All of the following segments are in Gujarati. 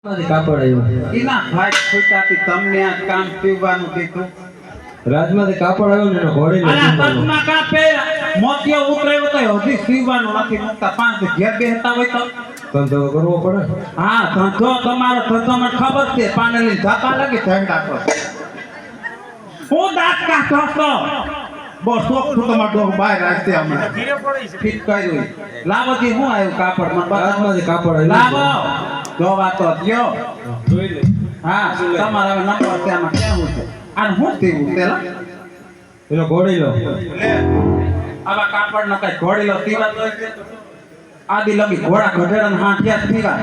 કાપડ આવ્યો એના ભાઈ ખોટાથી તમને આ કામ પીવાનું કીધું. રાજમાંથી કાપડ આવ્યો ને એનો ઘોડી આના તકમાં કાપે મોતિયો ઉતરાયો તો હજી સીવવાનું નથી મુકતા. પાંચ ઘેર બેહતા હોય તો ધંધો કરવો પડે. હા ધંધો તમારો ધંધો મને ખબર છે. પાનેલી ઝાપા લાગી ઝંડા પર હું દાંત કાઢતો હતો. બહુ શોખ તું તમારો ડોગ બહાર રાખશે હમણાં ફિટ કર્યું. લાવો જી હું આવ્યું કાપડ મને રાજમાંથી કાપડ આવ્યો લાવો જોવા તો દ્યો. જોઈ લે. હા તમારો હવે નંબર છે આમાં કેવું છે આને હું થયું પેલા એનો ઘોડી લો. આવા કાપડ નો કઈ ઘોડીલો સીવા તો આદિ લગી ઘોડા ગઢેડા હા ત્યાં સીવા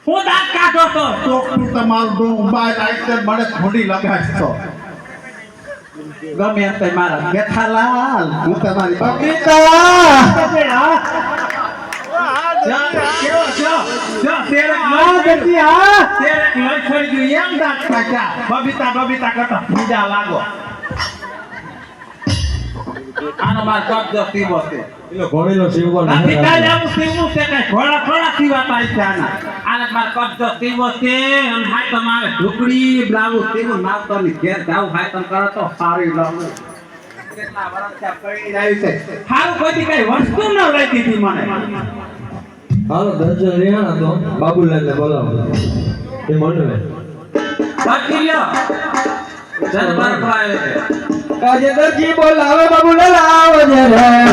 હું દાંત કાઢો તો ચોકનું તમારું ડો ઉભા લાઈટર મને ઘોડી લગાડતો ગમે એમ તો મારા બેઠાલાલ હું તમારી બબીતા કરતા ભૂંડા લાગો. આનો માર કબજો સીવો છે. એનો ઘોડી લો સીવવાનો નથી કાલે આવું સીવું છે કે ઘોડા થોડા સીવાતા છે આના. આને માર કબજો સીવો છે. અને હાય તમારે ઢુકડી બ્લાઉઝ સીવું નાવતો ની ઘેર જાવ હાય તમ કરો તો સારી લાવું. કેટલા વર્ષ ત્યાં પડી આવી છે. હારું કોઈ કઈ વસ્તુ ન લઈ દીધી મને. હાલો દર્જન રેહાણા તો બાબુલાલ ને બોલાવો એ મંડવે બાકી લ્યો જનબર ભાઈ કાજે દરજી બોલાવે બાબુલાલ આવો જરા